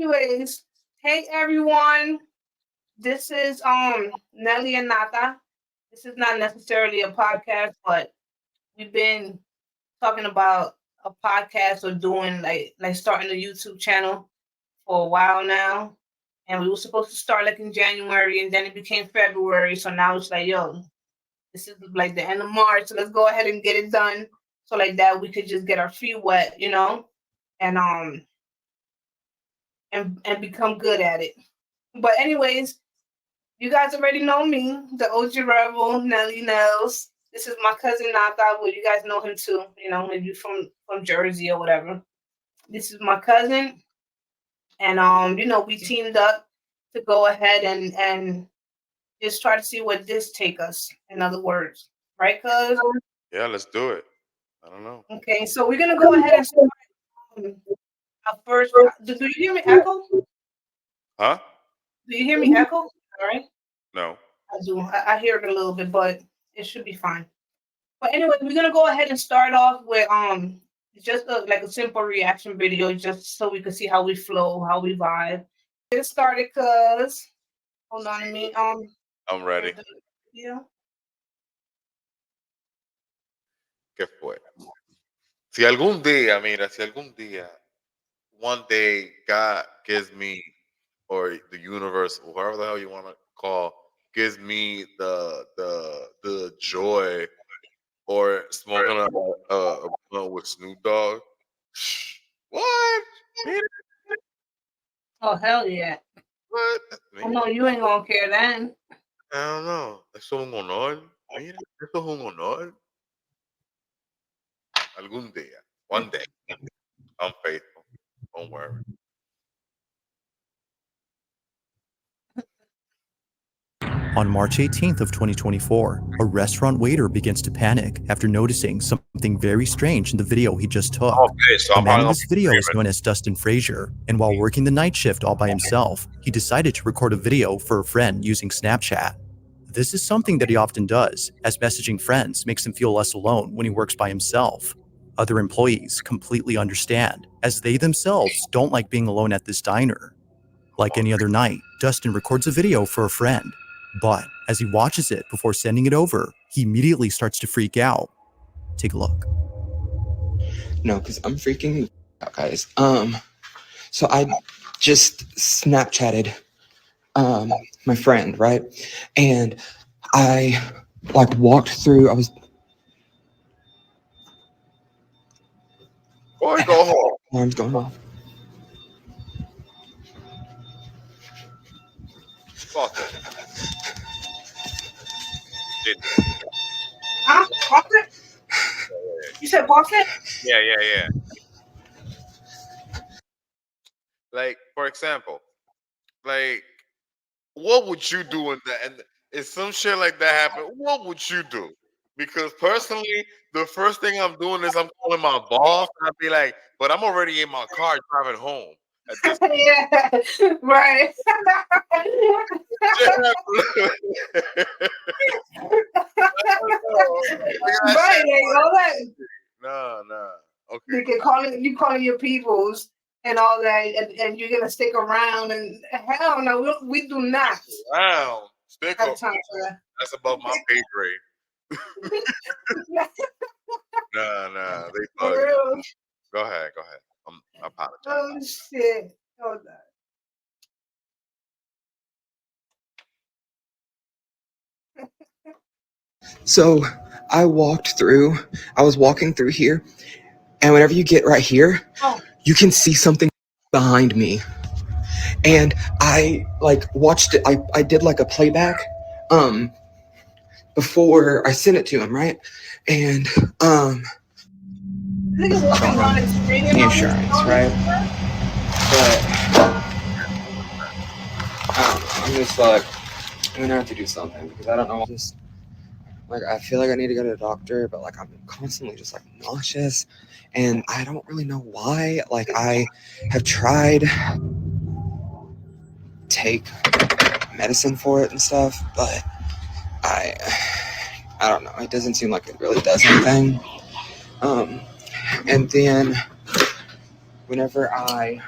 Anyways, hey everyone. This is Nelly and Nata. This is not necessarily a podcast, but we've been talking about a podcast or doing like starting a YouTube channel for a while now. And we were supposed to start like in January and then it became February. So now it's like, yo, this is like the end of March. So let's go ahead and get it done. So like that we could just get our feet wet, and and become good at it. But anyways, you guys already know me, the OG Rebel, Nelly Nels. This is my cousin Nata. Well, you guys know him too. Maybe from Jersey or whatever. This is my cousin, and we teamed up to go ahead and just try to see what this take us. In other words, right, cuz? Yeah, let's do it. I don't know. Okay, so we're gonna go ahead and start our first. Do you hear me echo? Huh? Do you hear me echo? All right, No. I do. I hear it a little bit, but it should be fine. But anyway, we're gonna go ahead and start off with just like a simple reaction video, just so we can see how we flow, how we vibe. Get started, cuz. Hold on a minute. I'm ready. Yeah. ¿Qué fue? Si algún día, mira, si algún día, one day God gives me, or the universe, or whoever the hell you want to call, gives me the joy, or smoking a blunt with Snoop Dogg. What? Man, Oh hell yeah! what? I Mira, know you ain't gonna care then. I don't know. Eso es un honor. Mira, eso es un honor. Algún día. One day. I'm faithful. Don't worry. On March 18th of 2024, a restaurant waiter begins to panic after noticing something very strange in the video he just took. Okay, so The I'm man probably in gonna this be video is screaming. known as Dustin Frazier, and while working the night shift all by himself, he decided to record a video for a friend using Snapchat. This is something that he often does, as messaging friends makes him feel less alone when he works by himself. Other employees completely understand, as they themselves don't like being alone at this diner. Like any other night, Dustin records a video for a friend, but as he watches it before sending it over, he immediately starts to freak out. Take a look. No, because I'm freaking out, guys. So I just Snapchatted my friend, right? And I like walked through. Boy, go home. Alarm's going off. Fuck it. Did Huh? Boss it? You said boss it? yeah. Like, for example, like, what would you do in that? And if some shit like that happened, what would you do? Because personally, the first thing I'm doing is I'm calling my boss, and I'd be like, "But I'm already in my car driving home at this." Yeah, right. Shit happened. Right, like all that. Nah. You Okay. can calling your peoples and all that, and you're gonna stick around. And hell no, we do not Wow. Stick have up. time for that. That's above my pay grade. Nah. They For bug. real. Go ahead. I apologize. Oh shit. Hold on. So I was walking through here, and whenever you get right here, you can see something behind me. And I like watched it. I did like a playback before I sent it to him, right? And Niggas walking around and screaming about this insurance, stuff. right? But I'm just like, I'm gonna have to do something because I don't know. Just like I feel like I need to go to the doctor, but like I'm constantly just like nauseous, and I don't really know why. Like I have tried take medicine for it and stuff, but I don't know. It doesn't seem like it really does anything. And then whenever I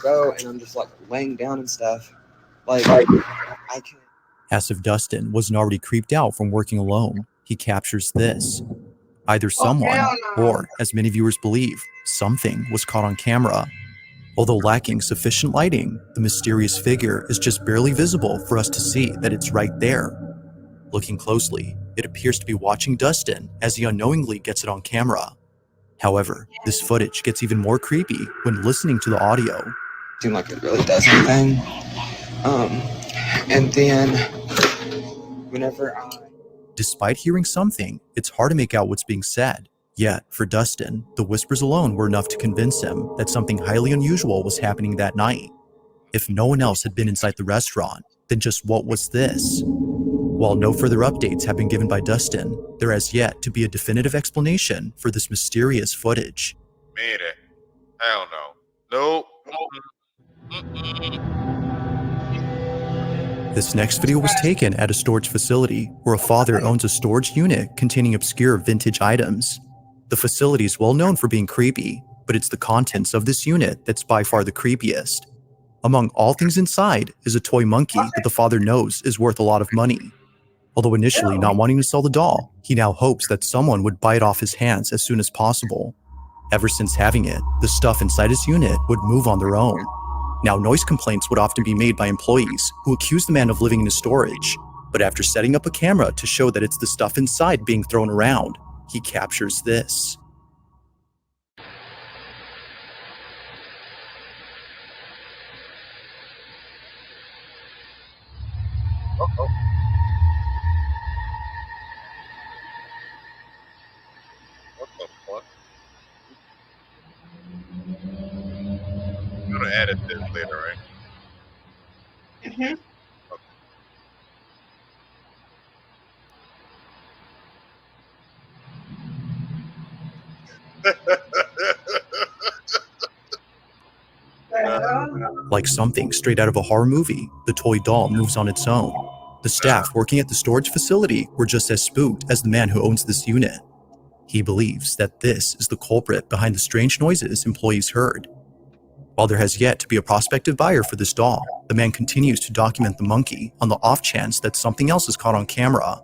go and I'm just like laying down and stuff, like I can. As if Dustin wasn't already creeped out from working alone, he captures this. Either someone, hell no. or, as many viewers believe, something was caught on camera. Although lacking sufficient lighting, the mysterious figure is just barely visible for us to see that it's right there. Looking closely, it appears to be watching Dustin as he unknowingly gets it on camera. However, this footage gets even more creepy when listening to the audio. Seem like it really does anything. And then whenever Despite hearing something, it's hard to make out what's being said. Yet, for Dustin, the whispers alone were enough to convince him that something highly unusual was happening that night. If no one else had been inside the restaurant, then just what was this? While no further updates have been given by Dustin, there has yet to be a definitive explanation for this mysterious footage. Mire, hell no. Nope. This next video was taken at a storage facility where a father owns a storage unit containing obscure vintage items. The facility is well known for being creepy, but it's the contents of this unit that's by far the creepiest. Among all things inside is a toy monkey that the father knows is worth a lot of money. Although initially not wanting to sell the doll, he now hopes that someone would buy it off his hands as soon as possible. Ever since having it, the stuff inside his unit would move on their own. Now, noise complaints would often be made by employees who accuse the man of living in his storage, but after setting up a camera to show that it's the stuff inside being thrown around, he captures this. Uh-oh. What the fuck? I'm gonna edit this later, right? Mhm. Like something straight out of a horror movie, the toy doll moves on its own. The staff working at the storage facility were just as spooked as the man who owns this unit. He believes that this is the culprit behind the strange noises employees heard. While there has yet to be a prospective buyer for this doll, the man continues to document the monkey on the off chance that something else is caught on camera.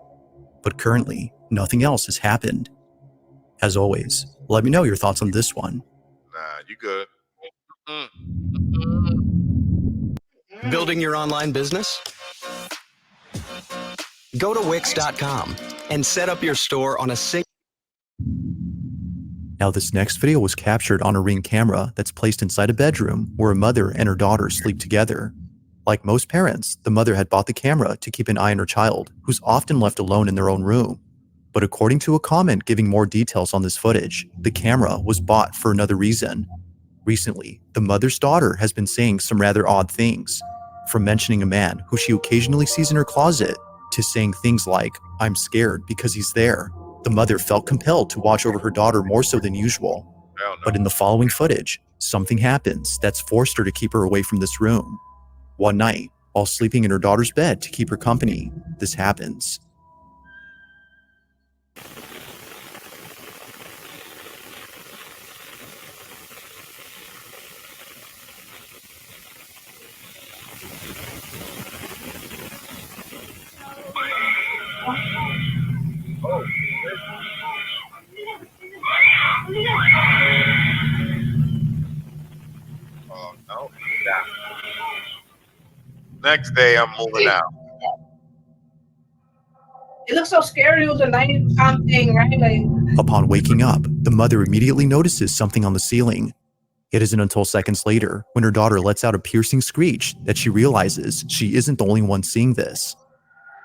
But currently, nothing else has happened. As always, let me know your thoughts on this one. Nah, you good. Building your online business? Go to Wix.com and set up your store on a single. Now, this next video was captured on a Ring camera that's placed inside a bedroom where a mother and her daughter sleep together. Like most parents, the mother had bought the camera to keep an eye on her child, who's often left alone in their own room. But according to a comment giving more details on this footage, the camera was bought for another reason. Recently, the mother's daughter has been saying some rather odd things, from mentioning a man who she occasionally sees in her closet to saying things like, "I'm scared because he's there." The mother felt compelled to watch over her daughter more so than usual. Hell no. But in the following footage, something happens that's forced her to keep her away from this room. One night, while sleeping in her daughter's bed to keep her company, this happens. Oh no. Yeah. Next day, I'm moving out. It looks so scary. It was a nighttime thing, right? Like, Upon waking up, the mother immediately notices something on the ceiling. It isn't until seconds later, when her daughter lets out a piercing screech, that she realizes she isn't the only one seeing this.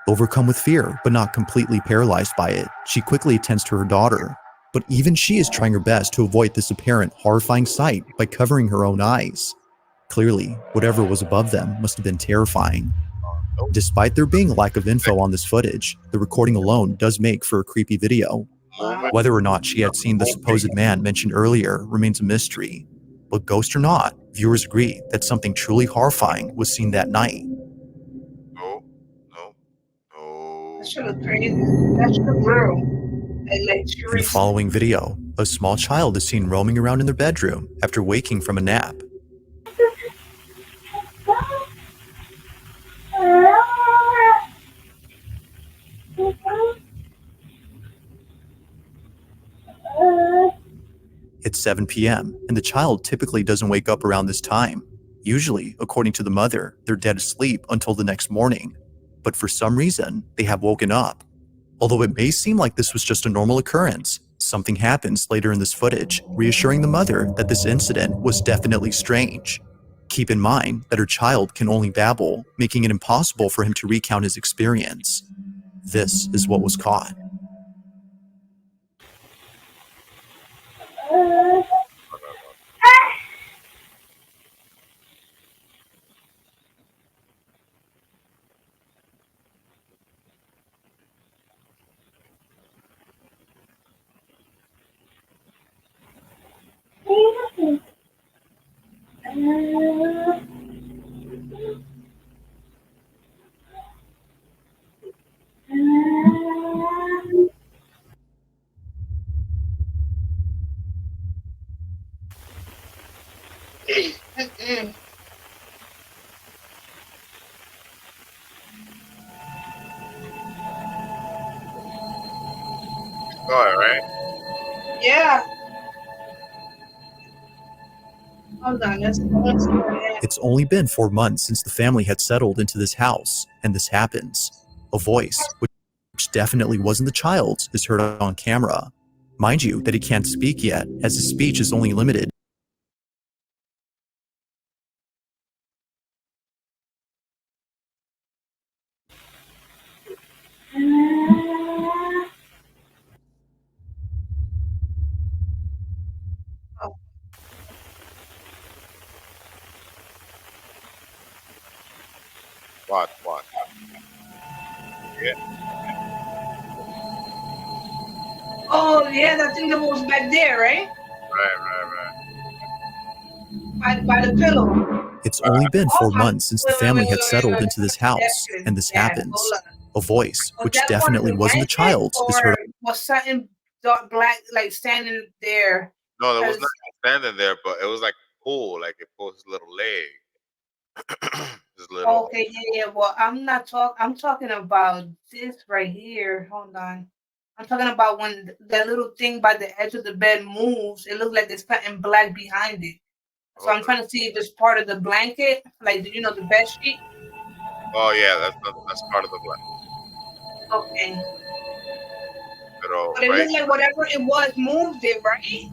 Overcome with fear, but not completely paralyzed by it, she quickly attends to her daughter. But even she is trying her best to avoid this apparent horrifying sight by covering her own eyes. Clearly, whatever was above them must have been terrifying. Despite there being a lack of info on this footage, the recording alone does make for a creepy video. Whether or not she had seen the supposed man mentioned earlier remains a mystery. But ghost or not, viewers agree that something truly horrifying was seen that night. No. that shit was crazy. That shit was real. In the following video, a small child is seen roaming around in their bedroom after waking from a nap. 7 p.m., and the child typically doesn't wake up around this time. Usually, according to the mother, they're dead asleep until the next morning. But for some reason, they have woken up. Although it may seem like this was just a normal occurrence, something happens later in this footage, reassuring the mother that this incident was definitely strange. Keep in mind that her child can only babble, making it impossible for him to recount his experience. This is what was caught. Mm-mm. All right. Yeah. Hold on, let's see what it is. It's only been 4 months since the family had settled into this house, and this happens. A voice, which definitely wasn't the child's, is heard on camera. Mind you that he can't speak yet, as his speech is only limited. Oh, Watch. Yeah. oh yeah, that thing that was back there, right? Right. By the pillow. It's only been Oh 4 my, months since the family had settled into this house, and this happens. Hold on. A voice, Was which that one of definitely the wasn't the blanket, child's, is or heard. was something dark black like standing there? No, there was 'Cause- nothing standing there, but it was like pull, like it pulls his little leg. His little. Okay, yeah. Well, I'm not I'm talking about this right here. Hold on. I'm talking about when that little thing by the edge of the bed moves. It looks like there's something black behind it. So I'm trying to see if it's part of the blanket, like the bed sheet. Oh yeah, that's part of the black. Okay. Pero, But it right. looked like whatever it was moved it, right?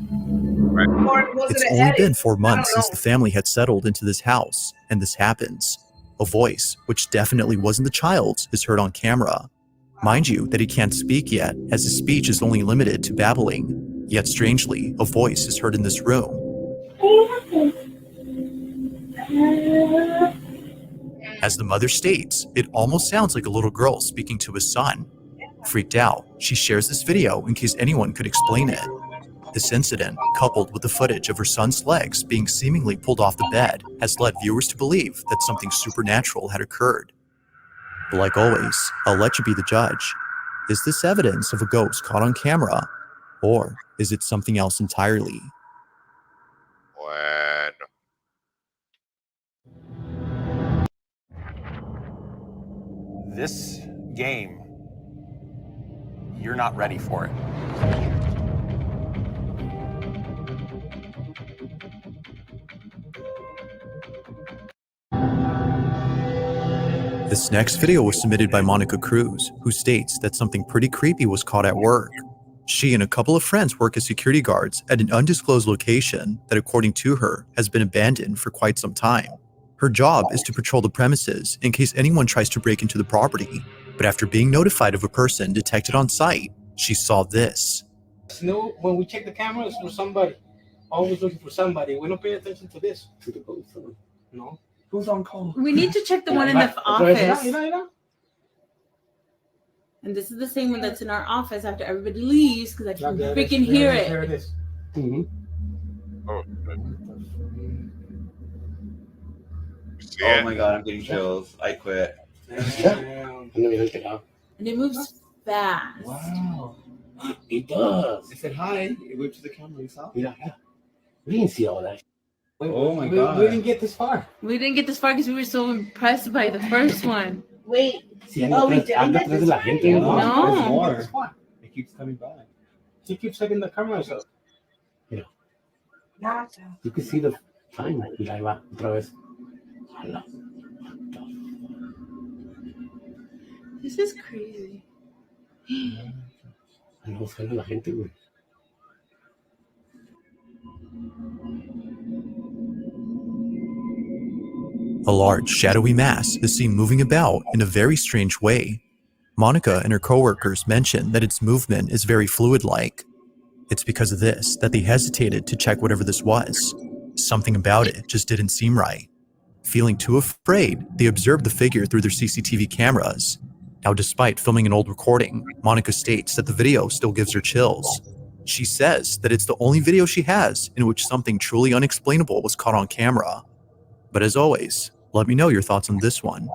Or was It's it an only edit? been 4 I don't months since know. the family had settled into this house, and this happens. A voice, which definitely wasn't the child's, is heard on camera. Mind you that he can't speak yet, as his speech is only limited to babbling. Yet strangely, a voice is heard in this room. As the mother states, it almost sounds like a little girl speaking to his son. Freaked out, she shares this video in case anyone could explain it. This incident, coupled with the footage of her son's legs being seemingly pulled off the bed, has led viewers to believe that something supernatural had occurred. But like always, I'll let you be the judge. Is this evidence of a ghost caught on camera? Or is it something else entirely? Bueno. This game, you're not ready for it. This next video was submitted by Monica Cruz, who states that something pretty creepy was caught at work. She and a couple of friends work as security guards at an undisclosed location that, according to her, has been abandoned for quite some time. Her job is to patrol the premises in case anyone tries to break into the property, but after being notified of a person detected on site, she saw this. No, when we check the cameras for somebody, always looking for somebody. We don't pay attention to this. To the ghost. No. Who's on call? We need to check the one in the office. And this is the same one that's in our office after everybody leaves because I can freaking hear it. Here it is. Mm-hmm. Oh, Oh my god, I'm getting chills. I quit. And it moves fast. Wow. It does. I said hi. It went to the camera. You saw? Yeah. We didn't see all that. Oh my god. We didn't get this far. We didn't get this far because we were so impressed by the first one. Wait. We didn't get this far. No. There's more. It keeps coming back. She keeps checking the cameras up. You can see the time. Y ahí va, otra vez. Ala. This is crazy. No sale la gente, güey. A large, shadowy mass is seen moving about in a very strange way. Monica and her coworkers mention that its movement is very fluid-like. It's because of this that they hesitated to check whatever this was. Something about it just didn't seem right. Feeling too afraid, they observed the figure through their CCTV cameras. Now, despite filming an old recording, Monica states that the video still gives her chills. She says that it's the only video she has in which something truly unexplainable was caught on camera. But as always, let me know your thoughts on this one.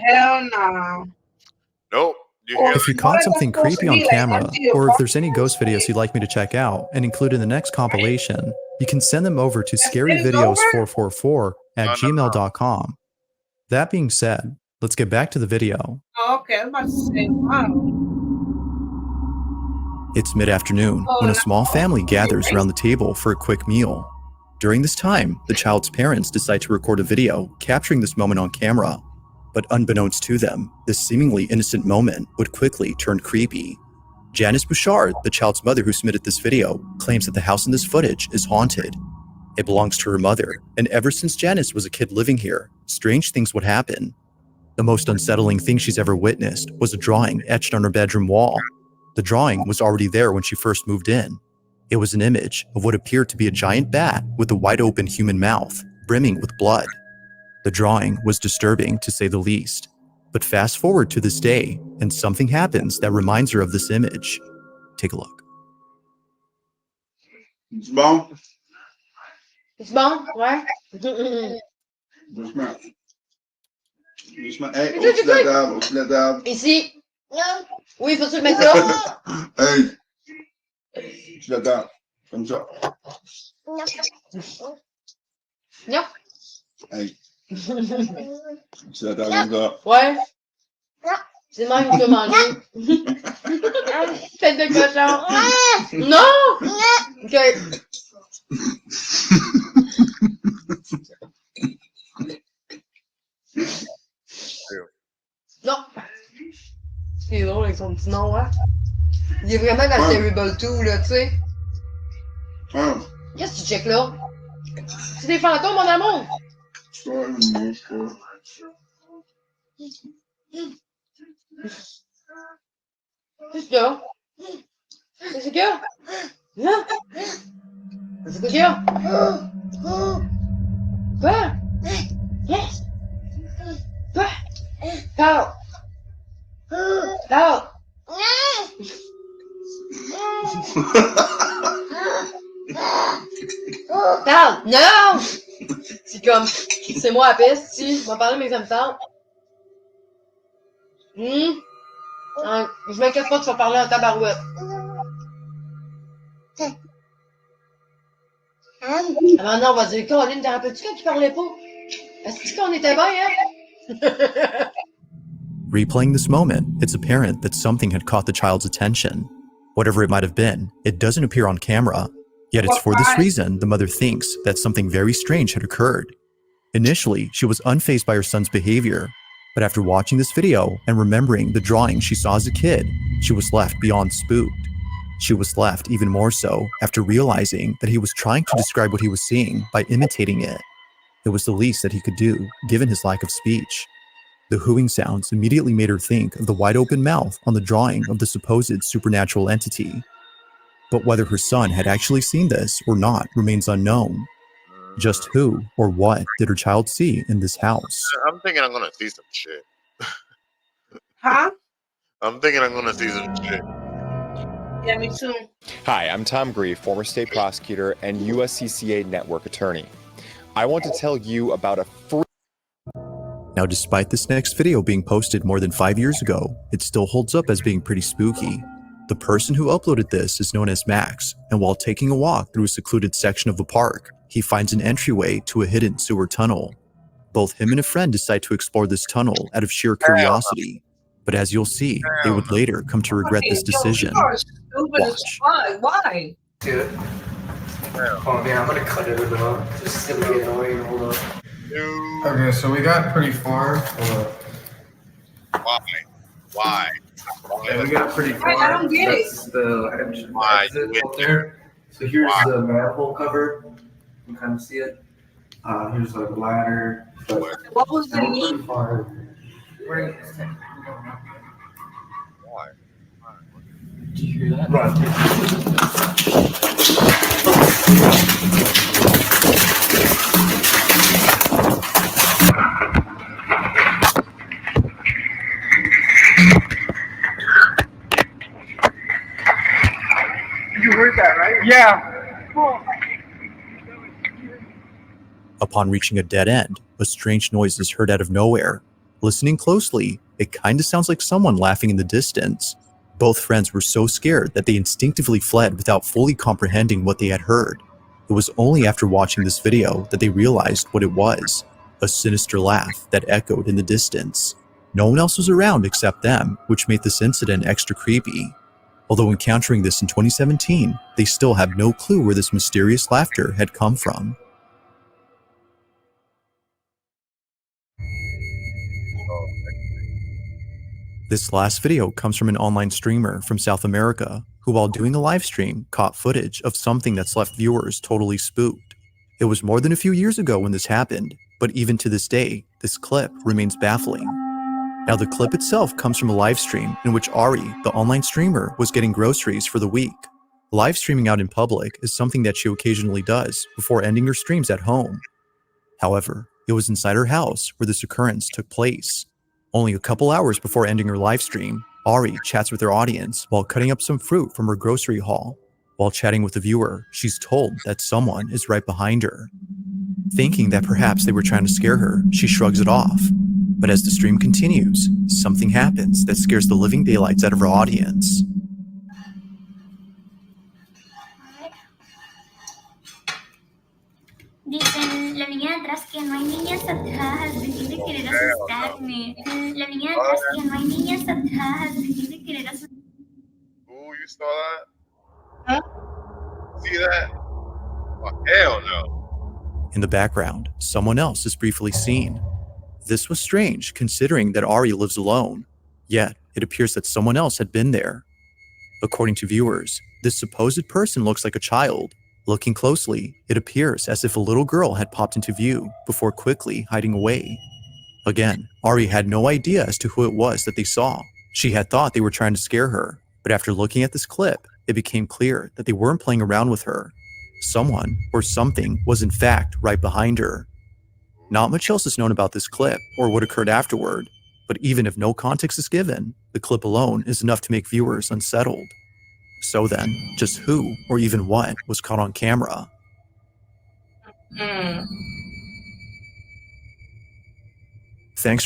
Hell no. Nope. You hear If you caught something creepy on camera, or if there's any ghost videos you'd like me to check out and include in the next compilation, you can send them over to scaryvideos444@gmail.com. That being said, let's get back to the video. Oh, okay, I was about to say, wow. It's mid-afternoon when a small family gathers around the table for a quick meal. During this time, the child's parents decide to record a video capturing this moment on camera. But unbeknownst to them, this seemingly innocent moment would quickly turn creepy. Janice Bouchard, the child's mother who submitted this video, claims that the house in this footage is haunted. It belongs to her mother, and ever since Janice was a kid living here, strange things would happen. The most unsettling thing she's ever witnessed was a drawing etched on her bedroom wall. The drawing was already there when she first moved in. It was an image of what appeared to be a giant bat with a wide-open human mouth, brimming with blood. The drawing was disturbing, to say the least. But fast forward to this day, and something happens that reminds her of this image. Take a look. It's bon? C'est bon? Ouais. Doucement. Doucement. Hey, au-dessus de la table, au-dessus de la table. Ici. Oui, faut-tu le mettre là? Hey! Au-dessus de la table. Comme ça. Non. Hey. Au-dessus de la table, comme ça. Ouais. C'est même que tu vas manger. Tête de cochon. Non! Ok. Non. C'est drôle avec son petit nom, hein? Il est vraiment dans le Terrible 2, là, tu sais. Qu'est-ce que tu checkes là? C'est des fantômes, mon amour! Qu'est-ce qu'il y a? Qu'est-ce qu'il y a? Hein? Qu'est-ce qu'il y a? Quoi? Yes! Quoi? Carl! Carl! Carl! Non! C'est comme, c'est moi à peste, si, je vais parler mais ça me tente. Je m'inquiète pas, tu vas parler en tabarouette. Ah non, on va dire, Colin, t'en rappelles-tu quand tu parlais pas? Est-ce qu'on était bien, hein? Replaying this moment, it's apparent that something had caught the child's attention. Whatever it might have been, it doesn't appear on camera. Yet it's for this reason the mother thinks that something very strange had occurred. Initially, she was unfazed by her son's behavior, but after watching this video and remembering the drawing she saw as a kid, she was left beyond spooked. She was left even more so after realizing that he was trying to describe what he was seeing by imitating it. It was the least that he could do, given his lack of speech. The hooing sounds immediately made her think of the wide-open mouth on the drawing of the supposed supernatural entity. But whether her son had actually seen this or not remains unknown. Just who or what did her child see in this house? I'm thinking I'm gonna see some shit. Huh? I'm thinking I'm gonna see some shit. Yeah, me too. Hi, I'm Tom Grieve, former state prosecutor and USCCA network attorney. I want to tell you about a free... Now, despite this next video being posted more than 5 years ago, it still holds up as being pretty spooky. The person who uploaded this is known as Max, and while taking a walk through a secluded section of a park, he finds an entryway to a hidden sewer tunnel. Both him and a friend decide to explore this tunnel out of sheer curiosity, but as you'll see, they would later come to regret this decision. You are stupid as fuck. Why? Dude. Oh man, I'm gonna cut it a little. Just gonna get annoying. Hold on. Dude, Okay, so we got pretty far. why? Why? Yeah, we got pretty far. I don't get it. That's the Why? exit You up there. So here's Why? the manhole cover. You can kind of see it. Here's like a ladder. But What was the we're need? pretty far. Why? Did you hear that? Right. You heard that, right? Yeah. Upon reaching a dead end, a strange noise is heard out of nowhere. Listening closely, it kinda sounds like someone laughing in the distance. Both friends were so scared that they instinctively fled without fully comprehending what they had heard. It was only after watching this video that they realized what it was, a sinister laugh that echoed in the distance. No one else was around except them, which made this incident extra creepy. Although encountering this in 2017, they still have no clue where this mysterious laughter had come from. This last video comes from an online streamer from South America who, while doing a live stream, caught footage of something that's left viewers totally spooked. It was more than a few years ago when this happened, but even to this day, this clip remains baffling. Now, the clip itself comes from a live stream in which Ari, the online streamer, was getting groceries for the week. Live streaming out in public is something that she occasionally does before ending her streams at home. However, it was inside her house where this occurrence took place. Only a couple hours before ending her live stream, Ari chats with her audience while cutting up some fruit from her grocery haul. While chatting with the viewer, she's told that someone is right behind her. Thinking that perhaps they were trying to scare her, she shrugs it off. But as the stream continues, something happens that scares the living daylights out of her audience. Dicen, la niña de atrás que no hay niñas atrás, dejen de querer asustarme. La niña de atrás que no hay niñas atrás, dejen de querer asustarme. Ooh, you saw that? Huh? See that? Oh, hell no. In the background, someone else is briefly seen. This was strange considering that Ari lives alone, yet it appears that someone else had been there. According to viewers, this supposed person looks like a child. Looking closely, it appears as if a little girl had popped into view before quickly hiding away. Again, Ari had no idea as to who it was that they saw. She had thought they were trying to scare her, but after looking at this clip, it became clear that they weren't playing around with her. Someone or something was in fact right behind her. Not much else is known about this clip or what occurred afterward, but even if no context is given, the clip alone is enough to make viewers unsettled. So then, just who or even what was caught on camera? Thanks